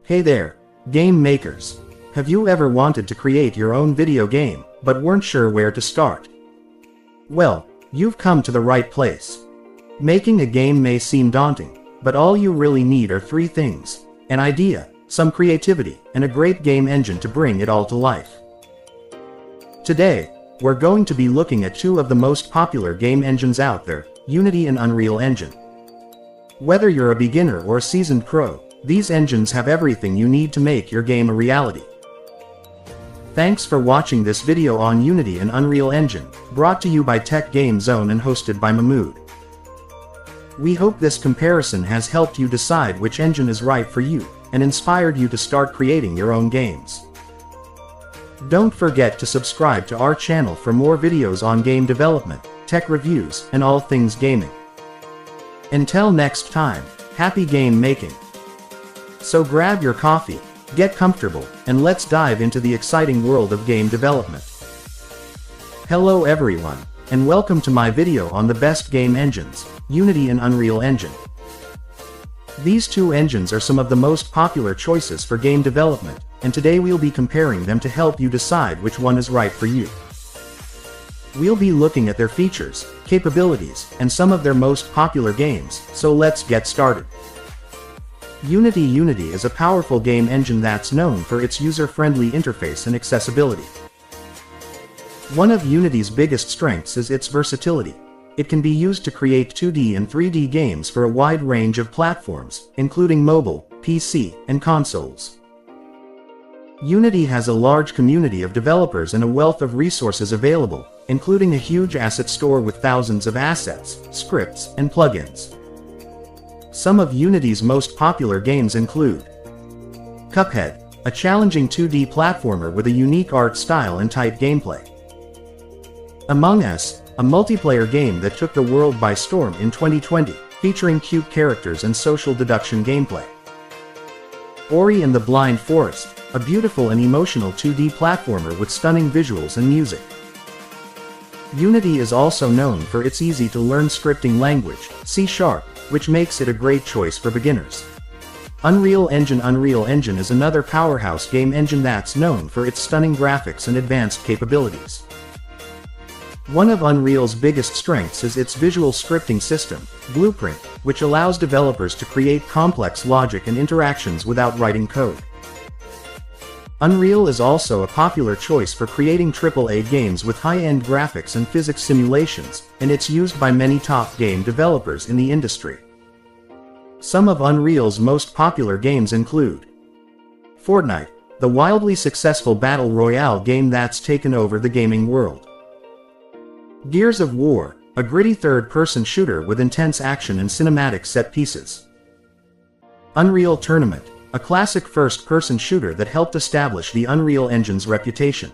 Hey there, game makers. Have you ever wanted to create your own video game, but weren't sure where to start? Well, you've come to the right place. Making a game may seem daunting, but all you really need are three things: an idea, some creativity, and a great game engine to bring it all to life. Today, we're going to be looking at two of the most popular game engines out there, Unity and Unreal Engine. Whether you're a beginner or a seasoned pro, these engines have everything you need to make your game a reality. Thanks for watching this video on Unity and Unreal Engine, brought to you by Tech Game Zone and hosted by Mahmood. We hope this comparison has helped you decide which engine is right for you, and inspired you to start creating your own games. Don't forget to subscribe to our channel for more videos on game development, tech reviews, and all things gaming. Until next time, happy game making! So grab your coffee, get comfortable, and let's dive into the exciting world of game development. Hello everyone, and welcome to my video on the best game engines, Unity and Unreal Engine. These two engines are some of the most popular choices for game development, and today we'll be comparing them to help you decide which one is right for you. We'll be looking at their features, capabilities, and some of their most popular games, so let's get started. Unity is a powerful game engine that's known for its user-friendly interface and accessibility. One of Unity's biggest strengths is its versatility. It can be used to create 2D and 3D games for a wide range of platforms, including mobile, PC, and consoles. Unity has a large community of developers and a wealth of resources available, including a huge asset store with thousands of assets, scripts, and plugins. Some of Unity's most popular games include Cuphead, a challenging 2D platformer with a unique art style and tight gameplay. Among Us, a multiplayer game that took the world by storm in 2020, featuring cute characters and social deduction gameplay. Ori and the Blind Forest, a beautiful and emotional 2D platformer with stunning visuals and music. Unity is also known for its easy-to-learn scripting language, C#, which makes it a great choice for beginners. Unreal Engine is another powerhouse game engine that's known for its stunning graphics and advanced capabilities. One of Unreal's biggest strengths is its visual scripting system, Blueprint, which allows developers to create complex logic and interactions without writing code. Unreal is also a popular choice for creating AAA games with high-end graphics and physics simulations, and it's used by many top game developers in the industry. Some of Unreal's most popular games include Fortnite, the wildly successful battle royale game that's taken over the gaming world. Gears of War, a gritty third-person shooter with intense action and cinematic set pieces. Unreal Tournament, a classic first-person shooter that helped establish the Unreal Engine's reputation.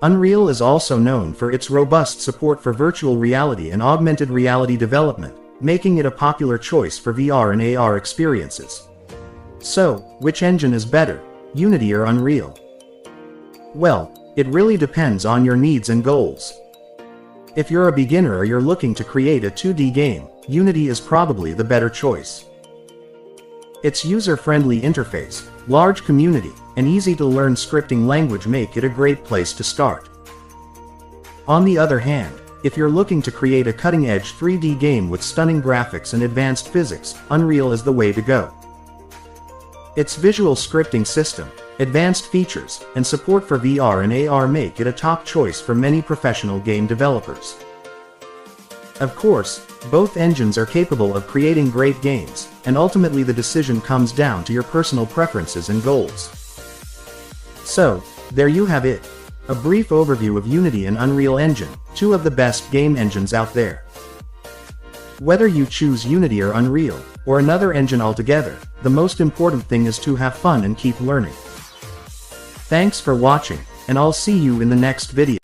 Unreal is also known for its robust support for virtual reality and augmented reality development, making it a popular choice for VR and AR experiences. So, which engine is better, Unity or Unreal? Well, it really depends on your needs and goals. If you're a beginner or you're looking to create a 2D game, Unity is probably the better choice. Its user-friendly interface, large community, and easy-to-learn scripting language make it a great place to start. On the other hand, if you're looking to create a cutting-edge 3D game with stunning graphics and advanced physics, Unreal is the way to go. Its visual scripting system, advanced features, and support for VR and AR make it a top choice for many professional game developers. Of course, both engines are capable of creating great games, and ultimately the decision comes down to your personal preferences and goals. So, there you have it. A brief overview of Unity and Unreal Engine, two of the best game engines out there. Whether you choose Unity or Unreal, or another engine altogether, the most important thing is to have fun and keep learning. Thanks for watching, and I'll see you in the next video.